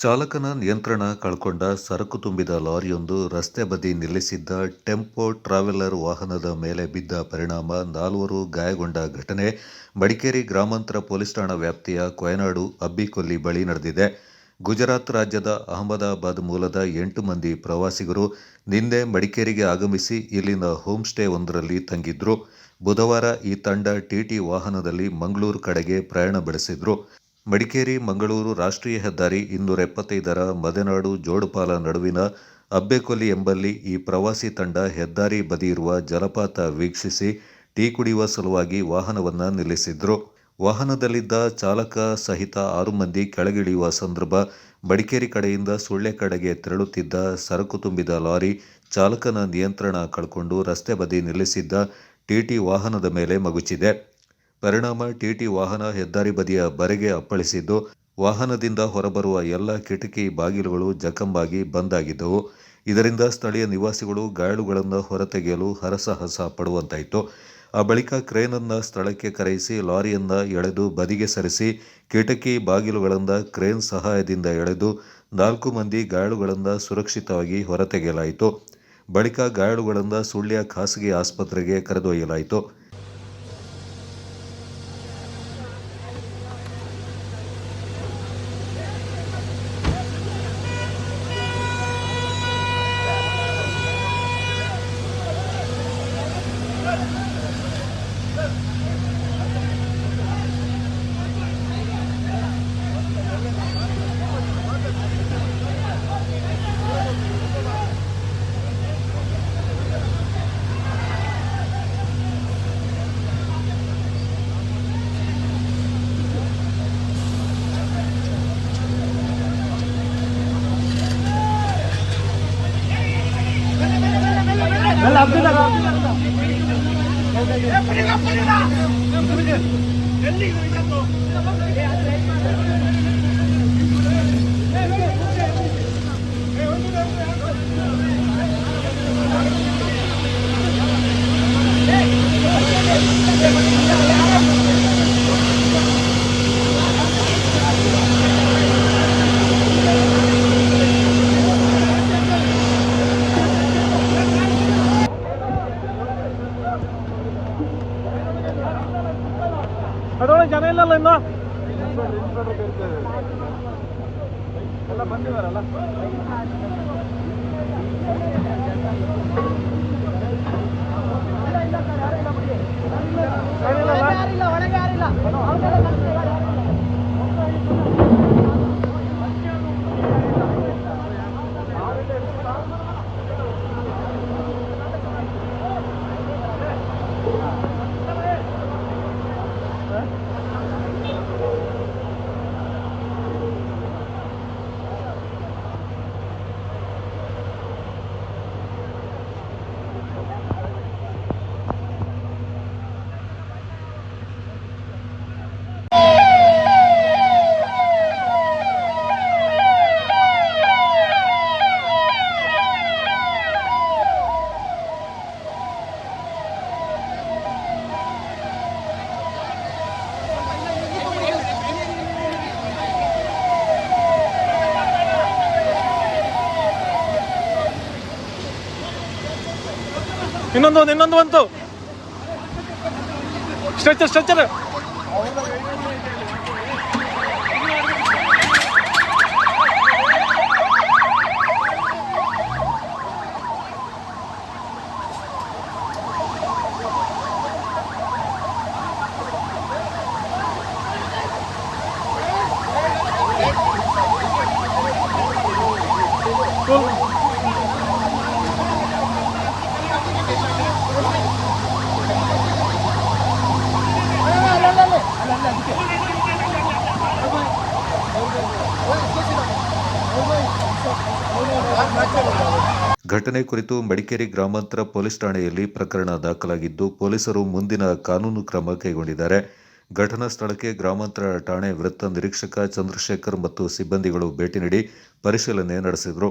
ಚಾಲಕನ ನಿಯಂತ್ರಣ ಕಳ್ಕೊಂಡ ಸರಕು ತುಂಬಿದ ಲಾರಿಯೊಂದು ರಸ್ತೆ ಬದಿ ನಿಲ್ಲಿಸಿದ್ದ ಟೆಂಪೋ ಟ್ರಾವೆಲರ್ ವಾಹನದ ಮೇಲೆ ಬಿದ್ದ ಪರಿಣಾಮ ನಾಲ್ವರು ಗಾಯಗೊಂಡ ಘಟನೆ ಮಡಿಕೇರಿ ಗ್ರಾಮಾಂತರ ಪೊಲೀಸ್ ಠಾಣಾ ವ್ಯಾಪ್ತಿಯ ಕೊಯನಾಡು ಅಬ್ಬಿಕೊಲ್ಲಿ ಬಳಿ ನಡೆದಿದೆ. ಗುಜರಾತ್ ರಾಜ್ಯದ ಅಹಮದಾಬಾದ್ ಮೂಲದ 8 ಮಂದಿ ಪ್ರವಾಸಿಗರು ನಿನ್ನೆ ಮಡಿಕೇರಿಗೆ ಆಗಮಿಸಿ ಇಲ್ಲಿನ ಹೋಮ್ ಸ್ಟೇ ಒಂದರಲ್ಲಿ ತಂಗಿದ್ರು. ಬುಧವಾರ ಈ ತಂಡ ಟಿಟಿ ವಾಹನದಲ್ಲಿ ಮಂಗಳೂರು ಕಡೆಗೆ ಪ್ರಯಾಣ ಬೆಳೆಸಿದ್ರು. ಮಡಿಕೇರಿ-ಮಂಗಳೂರು ರಾಷ್ಟ್ರೀಯ ಹೆದ್ದಾರಿ 275ರ ಮದೆನಾಡು ಜೋಡುಪಾಲ ನಡುವಿನ ಅಬ್ಬೆಕೊಲ್ಲಿ ಎಂಬಲ್ಲಿ ಈ ಪ್ರವಾಸಿ ತಂಡ ಹೆದ್ದಾರಿ ಬದಿಯಿರುವ ಜಲಪಾತ ವೀಕ್ಷಿಸಿ ಟೀ ಕುಡಿಯುವ ಸಲುವಾಗಿ ವಾಹನವನ್ನು ನಿಲ್ಲಿಸಿದ್ರು. ವಾಹನದಲ್ಲಿದ್ದ ಚಾಲಕ ಸಹಿತ 6 ಮಂದಿ ಕೆಳಗಿಳಿಯುವ ಸಂದರ್ಭ ಮಡಿಕೇರಿ ಕಡೆಯಿಂದ ಸುಳ್ಯ ಕಡೆಗೆ ತೆರಳುತ್ತಿದ್ದ ಸರಕು ತುಂಬಿದ ಲಾರಿ ಚಾಲಕನ ನಿಯಂತ್ರಣ ಕಳ್ಕೊಂಡು ರಸ್ತೆ ಬದಿ ನಿಲ್ಲಿಸಿದ್ದ ಟಿಟಿ ವಾಹನದ ಮೇಲೆ ಮಗುಚಿದೆ. ಪರಿಣಾಮ ಟಿಟಿ ವಾಹನ ಹೆದ್ದಾರಿ ಬದಿಯ ಬರೆಗೆ ಅಪ್ಪಳಿಸಿದ್ದು, ವಾಹನದಿಂದ ಹೊರಬರುವ ಎಲ್ಲ ಕಿಟಕಿ ಬಾಗಿಲುಗಳು ಜಖಂಬಾಗಿ ಬಂದ್ ಆಗಿದ್ದವು. ಇದರಿಂದ ಸ್ಥಳೀಯ ನಿವಾಸಿಗಳು ಗಾಯಾಳುಗಳನ್ನು ಹೊರತೆಗೆಯಲು ಹರಸಾಹಸ ಪಡುವಂತಾಯಿತು. ಆ ಬಳಿಕ ಕ್ರೇನನ್ನು ಸ್ಥಳಕ್ಕೆ ಕರೆಯಿಸಿ ಲಾರಿಯನ್ನು ಎಳೆದು ಬದಿಗೆ ಸರಿಸಿ ಕಿಟಕಿ ಬಾಗಿಲುಗಳನ್ನು ಕ್ರೇನ್ ಸಹಾಯದಿಂದ ಎಳೆದು 4 ಮಂದಿ ಗಾಯಾಳುಗಳನ್ನು ಸುರಕ್ಷಿತವಾಗಿ ಹೊರತೆಗೆಯಲಾಯಿತು. ಬಳಿಕ ಗಾಯಾಳುಗಳನ್ನು ಸುಳ್ಯ ಖಾಸಗಿ ಆಸ್ಪತ್ರೆಗೆ ಕರೆದೊಯ್ಯಲಾಯಿತು. ಅದರೊಳಗೆ ಜನ ಇಲ್ಲಲ್ಲ ಇನ್ನು ಎಲ್ಲ ಬಂದಿದಾರಲ್ಲ. ಇನ್ನೊಂದು ಬಂತು. ಸ್ಟ್ರೆಚರ್ ಘಟನೆ ಕುರಿತು ಮಡಿಕೇರಿ ಗ್ರಾಮಾಂತರ ಪೊಲೀಸ್ ಠಾಣೆಯಲ್ಲಿ ಪ್ರಕರಣ ದಾಖಲಾಗಿದ್ದು, ಪೊಲೀಸರು ಮುಂದಿನ ಕಾನೂನು ಕ್ರಮ ಕೈಗೊಂಡಿದ್ದಾರೆ. ಘಟನಾ ಸ್ಥಳಕ್ಕೆ ಗ್ರಾಮಾಂತರ ಠಾಣೆ ವೃತ್ತ ನಿರೀಕ್ಷಕ ಚಂದ್ರಶೇಖರ್ ಮತ್ತು ಸಿಬ್ಬಂದಿಗಳು ಭೇಟಿ ನೀಡಿ ಪರಿಶೀಲನೆ ನಡೆಸಿದರು.